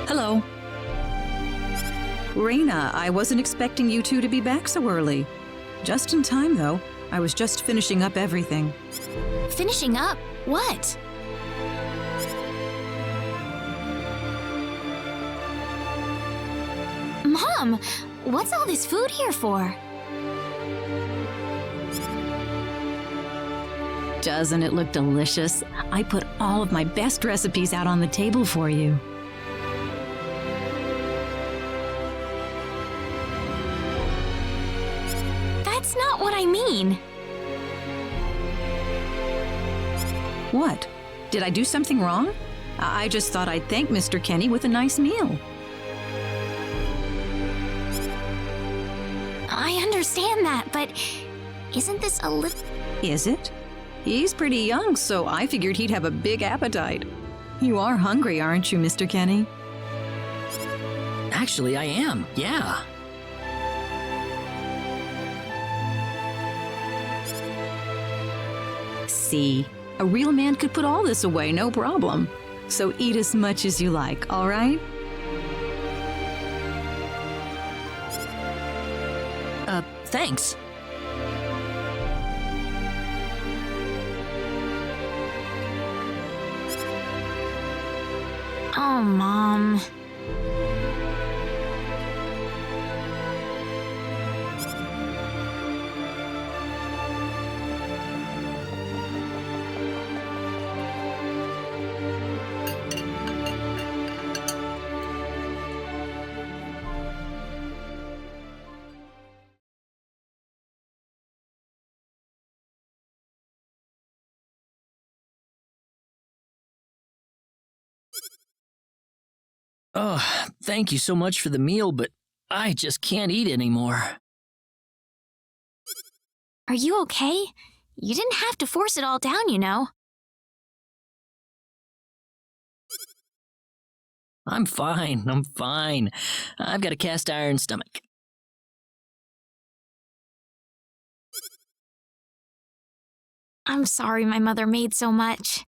Hello. Raina, I wasn't expecting you two to be back so early. Just in time, though. I was just finishing up everything. Finishing up? What? Mom, what's all this food here for? Doesn't it look delicious? I put all of my best recipes out on the table for you. That's not what I mean. What? Did I do something wrong? I just thought I'd thank Mr. Kenny with a nice meal. I understand that, but isn't this a little... Is it? He's pretty young, so I figured he'd have a big appetite. You are hungry, aren't you, Mr. Kenny? Actually, I am, yeah. See, a real man could put all this away, no problem. So eat as much as you like, all right? Thanks. Oh, Mom. Oh, thank you so much for the meal, but I just can't eat anymore. Are you okay? You didn't have to force it all down, you know. I'm fine, I'm fine. I've got a cast iron stomach. I'm sorry my mother made so much.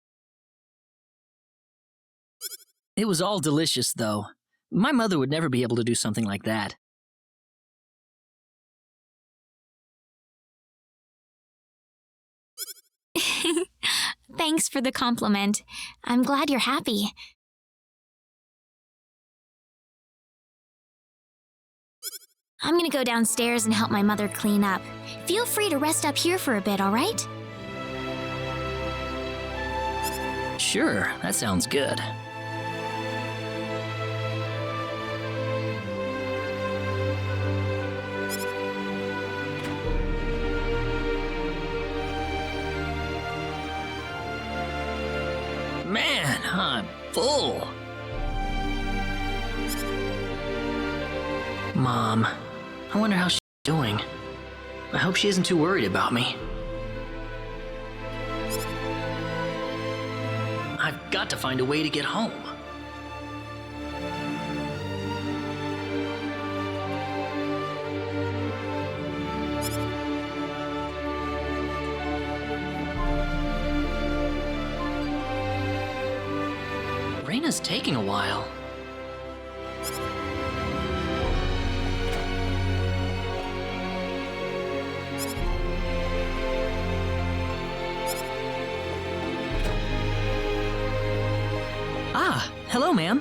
It was all delicious, though. My mother would never be able to do something like that. Thanks for the compliment. I'm glad you're happy. I'm gonna go downstairs and help my mother clean up. Feel free to rest up here for a bit, all right? Sure, that sounds good. Man, I'm full. Mom, I wonder how she's doing. I hope she isn't too worried about me. I've got to find a way to get home. Raina's taking a while. Ah, hello, ma'am.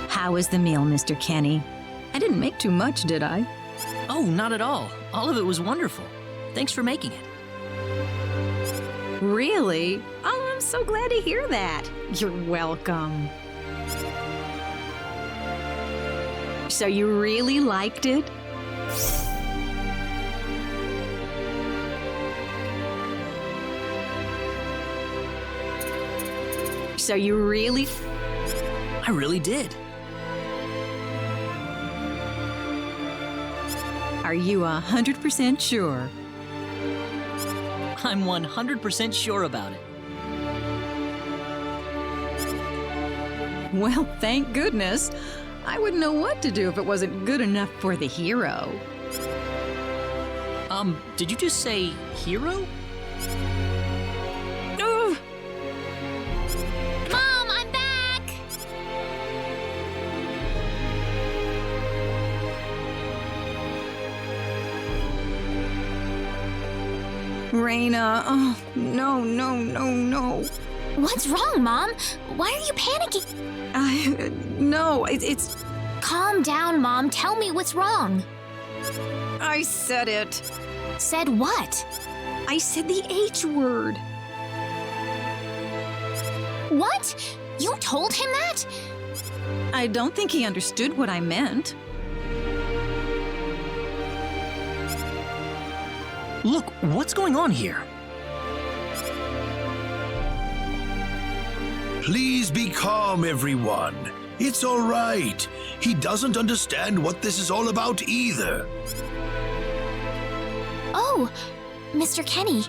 How was the meal, Mr. Kenny? I didn't make too much, did I? Oh, not at all. All of it was wonderful. Thanks for making it. Really? Oh, I'm so glad to hear that. You're welcome. So you really liked it? So you really... I really did. Are you 100% sure? I'm 100% sure about it. Well, thank goodness. I wouldn't know what to do if it wasn't good enough for the hero. Did you just say hero? Ugh. Mom, I'm back! Raina, oh, no, no, no, no. What's wrong, Mom? Why are you panicking? No, it's... Calm down, Mom. Tell me what's wrong. I said it. Said what? I said the H word. What? You told him that? I don't think he understood what I meant. Look, what's going on here? Please be calm, everyone. It's all right. He doesn't understand what this is all about either. Oh, Mr. Kenny.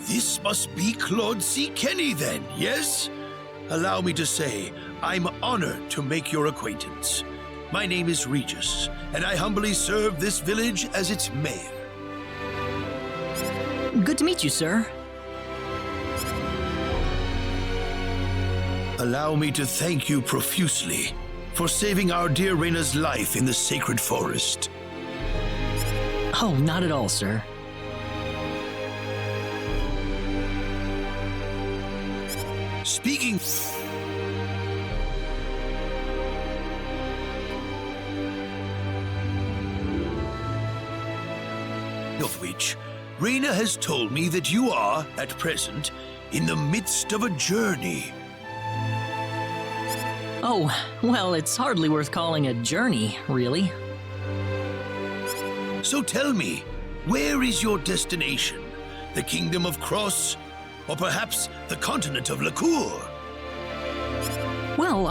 This must be Claude C. Kenny then, yes? Allow me to say, I'm honored to make your acquaintance. My name is Regis, and I humbly serve this village as its mayor. Good to meet you, sir. Allow me to thank you profusely for saving our dear Raina's life in the sacred forest. Oh, not at all, sir. Speaking of which, Raina has told me that you are, at present, in the midst of a journey. Oh, well, it's hardly worth calling a journey, really. So tell me, where is your destination? The Kingdom of Cross? Or perhaps the continent of Lacour? Well,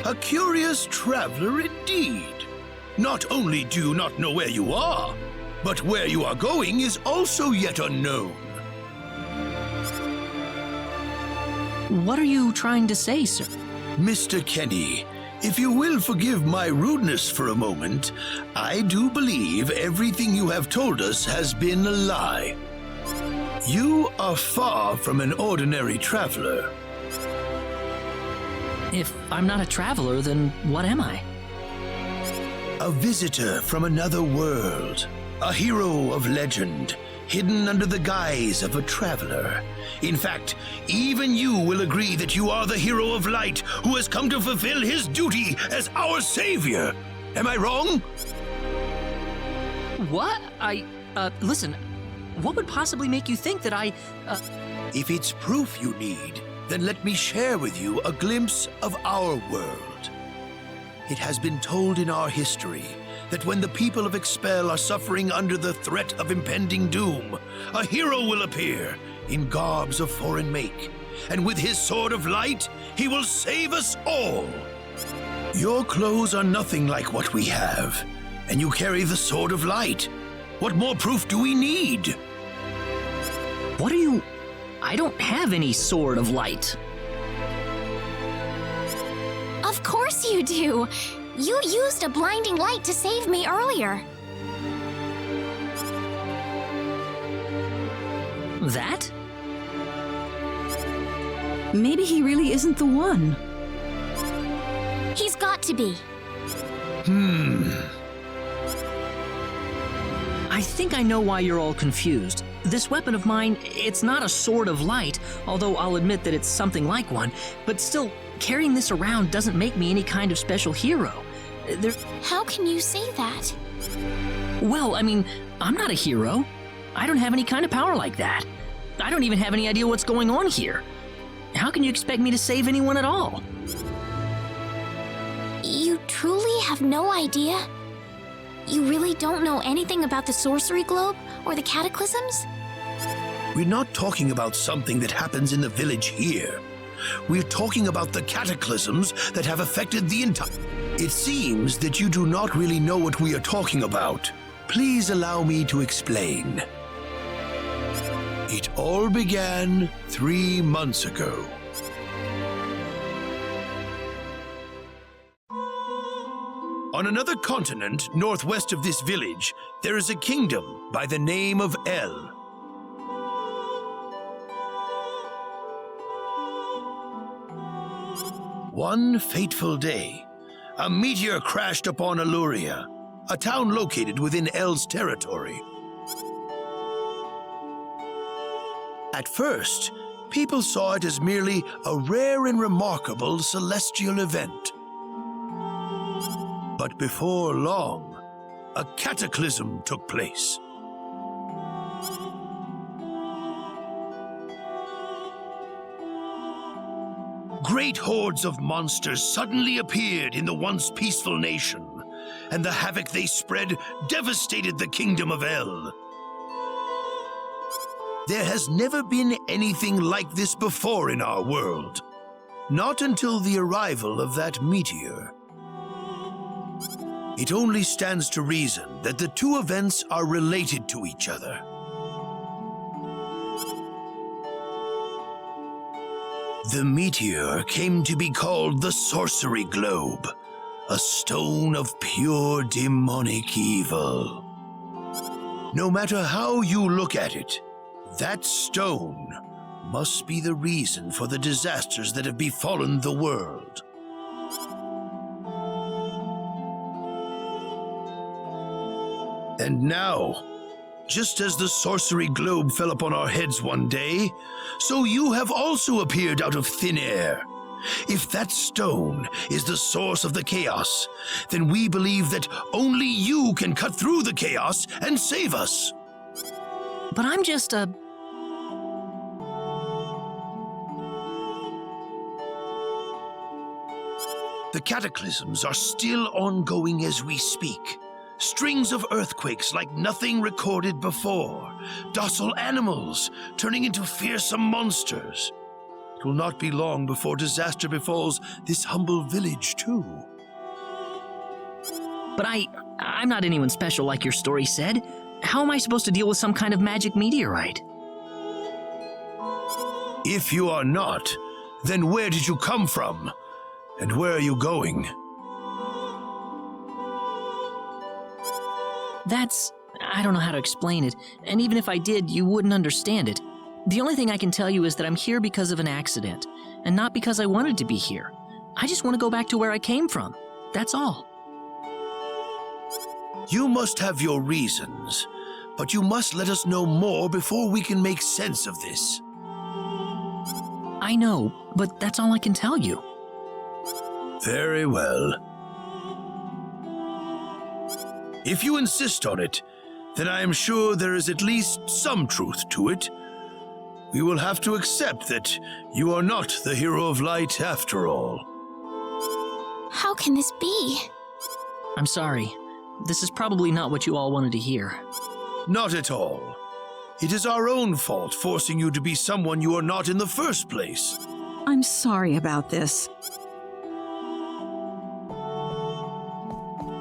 A curious traveler indeed. Not only do you not know where you are, but where you are going is also yet unknown. What are you trying to say, sir? Mr. Kenny, if you will forgive my rudeness for a moment, I do believe everything you have told us has been a lie. You are far from an ordinary traveler. If I'm not a traveler, then what am I? A visitor from another world. A hero of legend, hidden under the guise of a traveler. In fact, even you will agree that you are the hero of light who has come to fulfill his duty as our savior. Am I wrong? What? Listen, what would possibly make you think that If it's proof you need, then let me share with you a glimpse of our world. It has been told in our history that when the people of Expel are suffering under the threat of impending doom, a hero will appear in garbs of foreign make, and with his sword of light, he will save us all. Your clothes are nothing like what we have, and you carry the sword of light. What more proof do we need? What are you... I don't have any sword of light. Of course you do. You used a blinding light to save me earlier. That? Maybe he really isn't the one. He's got to be. I think I know why you're all confused. This weapon of mine, it's not a sword of light, although I'll admit that it's something like one, but still, carrying this around doesn't make me any kind of special hero. How can you say that? Well, I mean, I'm not a hero. I don't have any kind of power like that. I don't even have any idea what's going on here. How can you expect me to save anyone at all? You truly have no idea? You really don't know anything about the sorcery globe or the cataclysms? We're not talking about something that happens in the village here. We're talking about the cataclysms that have affected the entire... It seems that you do not really know what we are talking about. Please allow me to explain. It all began 3 months ago. On another continent, northwest of this village, there is a kingdom by the name of El. One fateful day, a meteor crashed upon Aluria, a town located within El's territory. At first, people saw it as merely a rare and remarkable celestial event. But before long, a cataclysm took place. Great hordes of monsters suddenly appeared in the once peaceful nation, and the havoc they spread devastated the kingdom of El. There has never been anything like this before in our world. Not until the arrival of that meteor. It only stands to reason that the two events are related to each other. The meteor came to be called the Sorcery Globe, a stone of pure demonic evil. No matter how you look at it, that stone must be the reason for the disasters that have befallen the world. And now, just as the sorcery globe fell upon our heads one day, so you have also appeared out of thin air. If that stone is the source of the chaos, then we believe that only you can cut through the chaos and save us. But I'm just a... The cataclysms are still ongoing as we speak. Strings of earthquakes like nothing recorded before. Docile animals turning into fearsome monsters. It will not be long before disaster befalls this humble village, too. But I'm not anyone special like your story said. How am I supposed to deal with some kind of magic meteorite? If you are not, then where did you come from? And where are you going? I don't know how to explain it, and even if I did, you wouldn't understand it. The only thing I can tell you is that I'm here because of an accident, and not because I wanted to be here. I just want to go back to where I came from. That's all. You must have your reasons, but you must let us know more before we can make sense of this. I know, but that's all I can tell you. Very well. If you insist on it, then I am sure there is at least some truth to it. We will have to accept that you are not the hero of light after all. How can this be? I'm sorry. This is probably not what you all wanted to hear. Not at all. It is our own fault forcing you to be someone you are not in the first place. I'm sorry about this.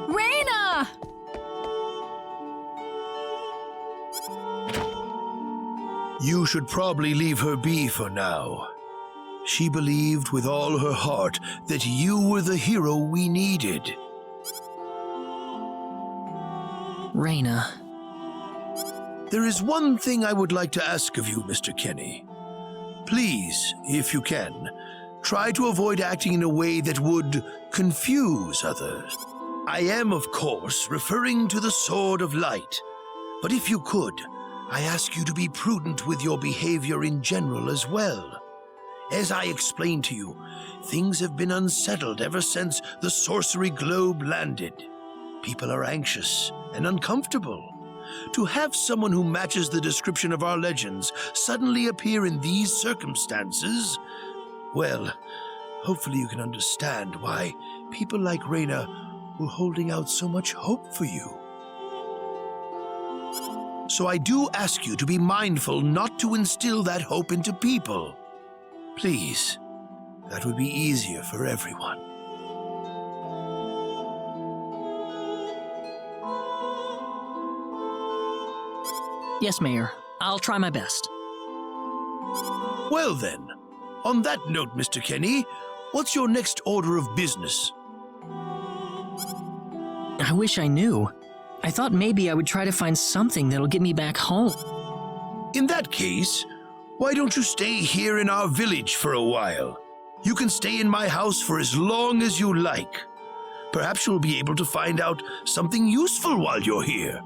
Reina! You should probably leave her be for now. She believed with all her heart that you were the hero we needed. Reina. There is one thing I would like to ask of you, Mr. Kenny. Please, if you can, try to avoid acting in a way that would confuse others. I am, of course, referring to the Sword of Light, but if you could, I ask you to be prudent with your behavior in general as well. As I explained to you, things have been unsettled ever since the Sorcery Globe landed. People are anxious and uncomfortable. To have someone who matches the description of our legends suddenly appear in these circumstances, well, hopefully you can understand why people like Reina were holding out so much hope for you. So I do ask you to be mindful not to instill that hope into people. Please, that would be easier for everyone. Yes, Mayor. I'll try my best. Well then, on that note, Mr. Kenny, what's your next order of business? I wish I knew. I thought maybe I would try to find something that'll get me back home. In that case, why don't you stay here in our village for a while? You can stay in my house for as long as you like. Perhaps you'll be able to find out something useful while you're here.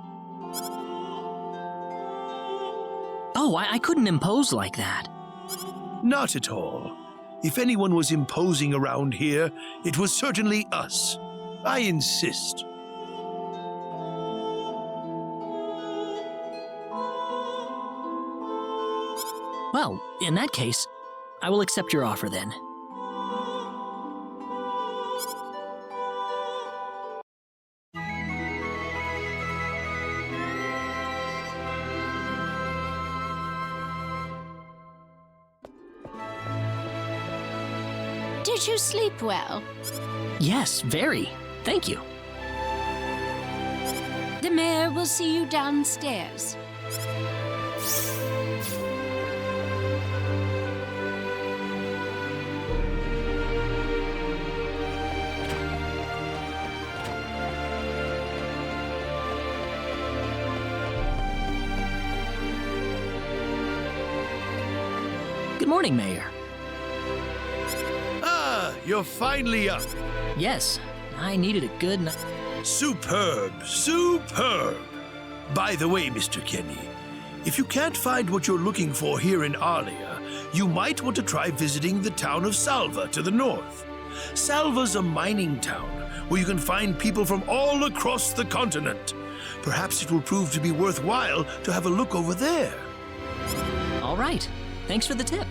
Oh, I couldn't impose like that. Not at all. If anyone was imposing around here, it was certainly us. I insist. Well, in that case, I will accept your offer then. Did you sleep well? Yes, very. Thank you. The mayor will see you downstairs. Good morning, Mayor. Ah, you're finally up. Yes, I needed a good night. Superb, superb. By the way, Mr. Kenny, if you can't find what you're looking for here in Arlia, you might want to try visiting the town of Salva to the north. Salva's a mining town where you can find people from all across the continent. Perhaps it will prove to be worthwhile to have a look over there. All right. Thanks for the tip.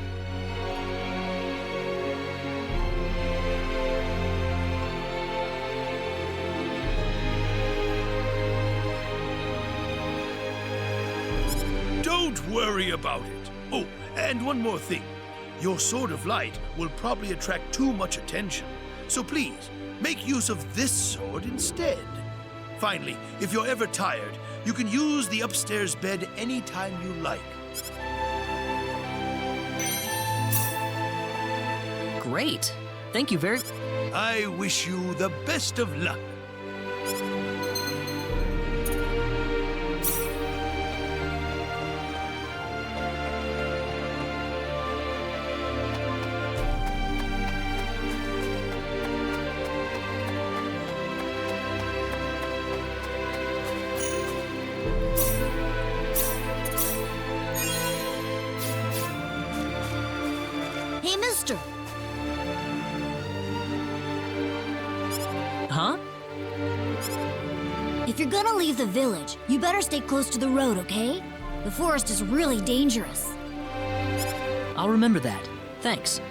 Don't worry about it. Oh, and one more thing. Your sword of light will probably attract too much attention. So please, make use of this sword instead. Finally, if you're ever tired, you can use the upstairs bed anytime you like. Great. Thank you very... I wish you the best of luck. Hey, mister. Huh? If you're gonna leave the village, you better stay close to the road, okay? The forest is really dangerous. I'll remember that. Thanks.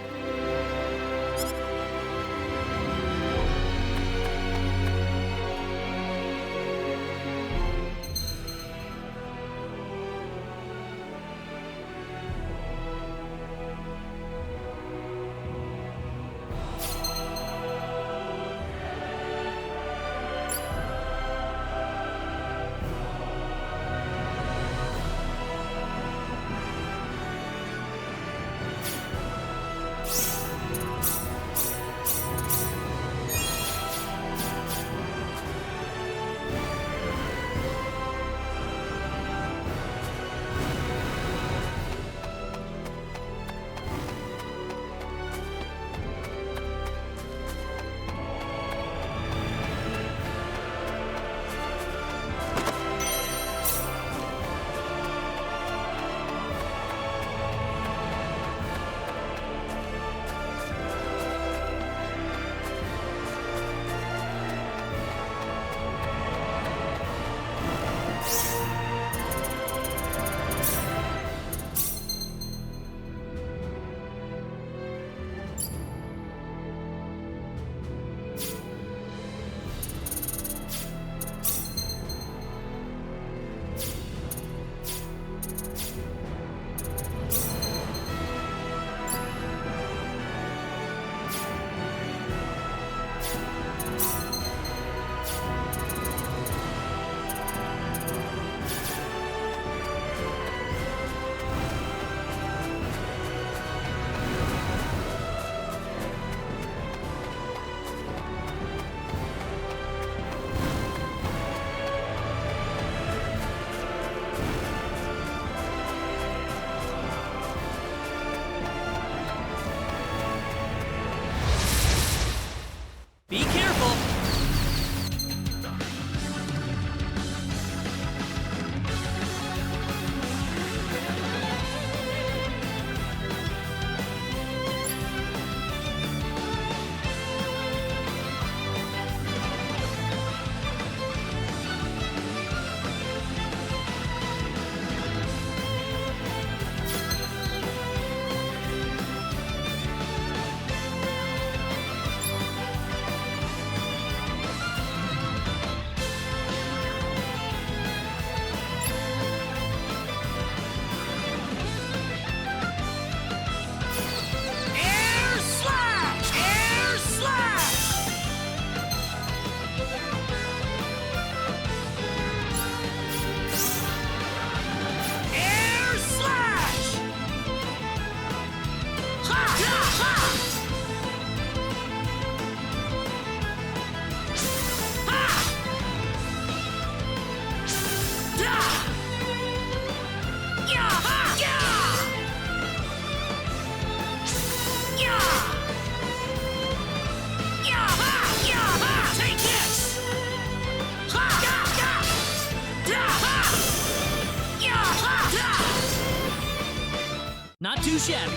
Not too shabby.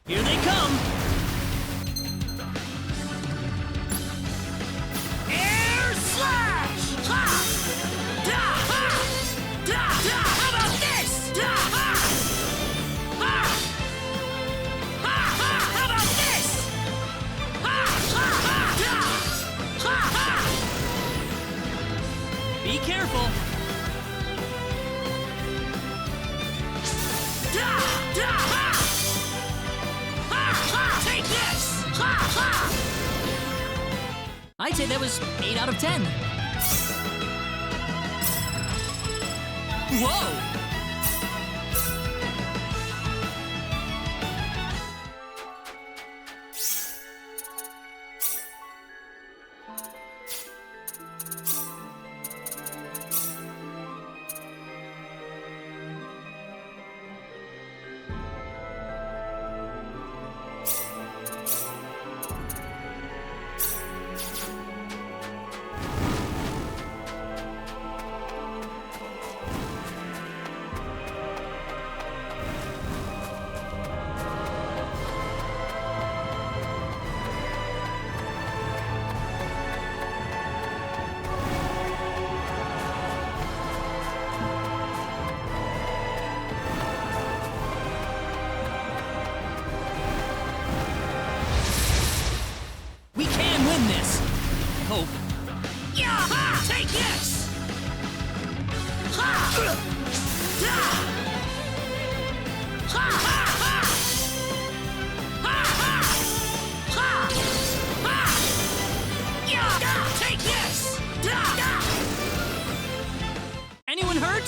Here they come! Air slash! Ha! Da! Ha! Da! Da! How about this? Da! Ha! Ha! Ha! Ha! How about this? Ha! Ha! Ha! Da! Ha! Ha! Be careful! Da! Da! Ha! Take this! Ha! Ha! I'd say that was 8 out of 10. Whoa! We can win this! I hope. Yeah! Ha! Take this! Ha! Da! Ha! Ha! Ha! Ha! Ha! Ha! Ha! Yeah! Da! Take this! Da! Da! Anyone hurt?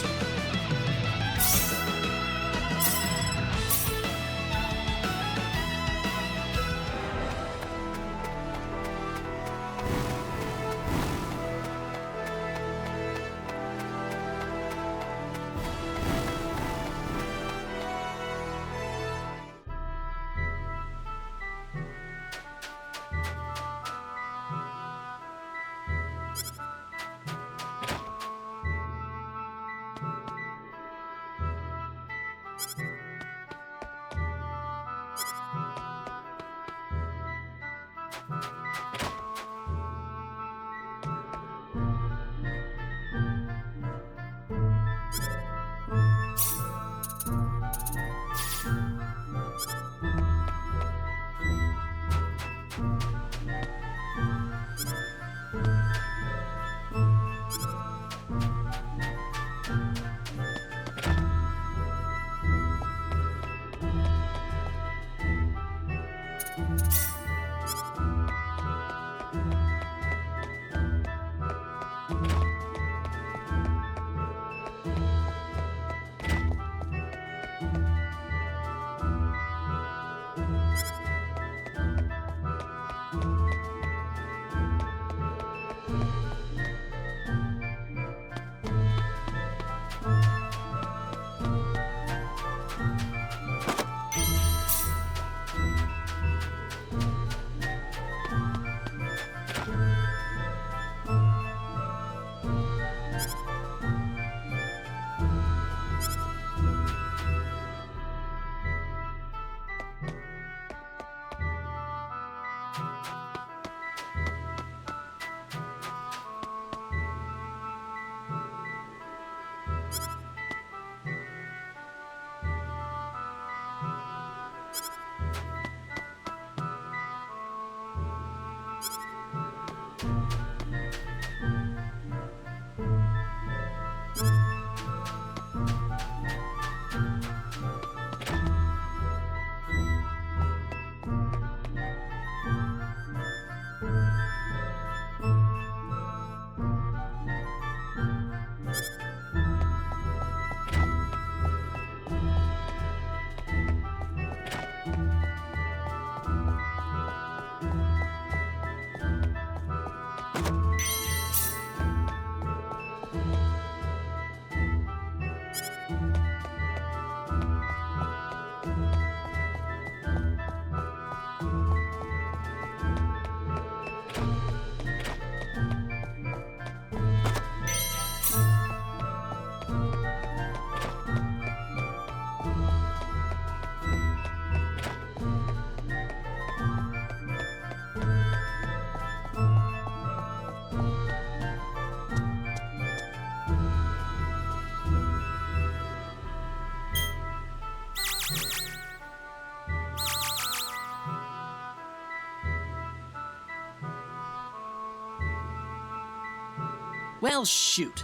Well, shoot.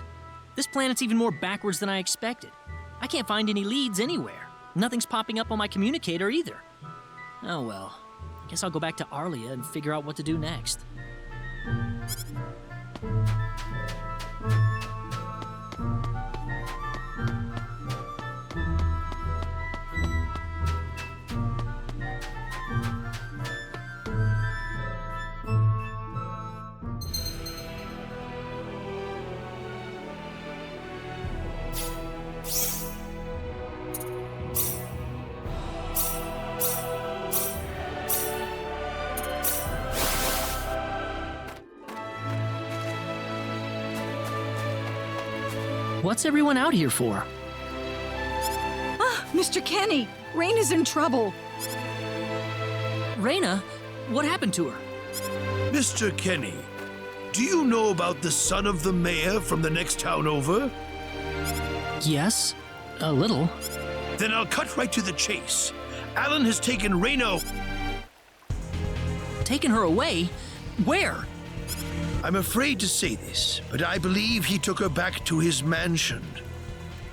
This planet's even more backwards than I expected. I can't find any leads anywhere. Nothing's popping up on my communicator either. Oh well. I guess I'll go back to Arlia and figure out what to do next. What's everyone out here for? Ah, Mr. Kenny, Rain is in trouble. Reyna? What happened to her? Mr. Kenny, do you know about the son of the mayor from the next town over? Yes, a little. Then I'll cut right to the chase. Alan has taken Reyna. Taken her away? Where? I'm afraid to say this, but I believe he took her back to his mansion.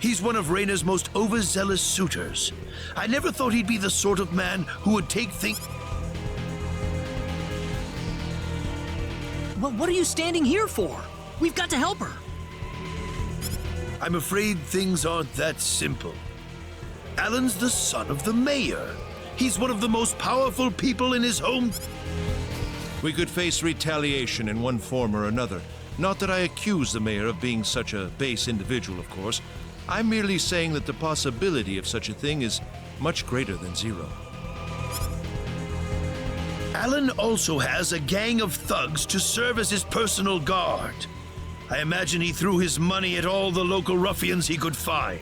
He's one of Reyna's most overzealous suitors. I never thought he'd be the sort of man who would take things. Well, what are you standing here for? We've got to help her. I'm afraid things aren't that simple. Alan's the son of the mayor. He's one of the most powerful people in his home. We could face retaliation in one form or another. Not that I accuse the mayor of being such a base individual, of course. I'm merely saying that the possibility of such a thing is much greater than zero. Alan also has a gang of thugs to serve as his personal guard. I imagine he threw his money at all the local ruffians he could find.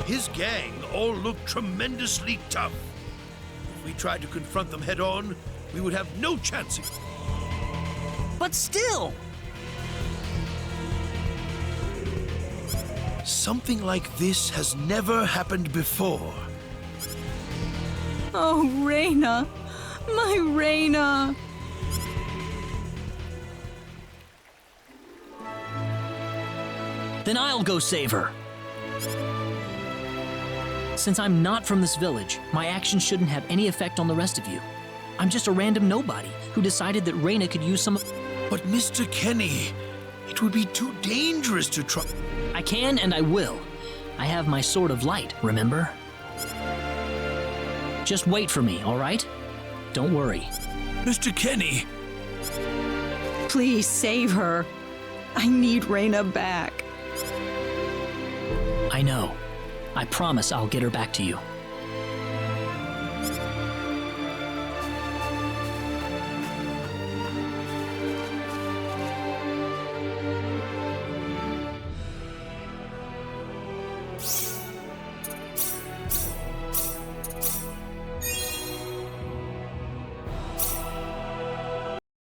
His gang all look tremendously tough. If we tried to confront them head-on, we would have no chance. But still! Something like this has never happened before. Oh, Reyna, my Reyna. Then I'll go save her. Since I'm not from this village, my actions shouldn't have any effect on the rest of you. I'm just a random nobody who decided that Reyna could use some. But Mr. Kenny, it would be too dangerous to try. I can and I will. I have my sword of light, remember? Just wait for me, all right? Don't worry. Mr. Kenny! Please save her. I need Reyna back. I know. I promise I'll get her back to you.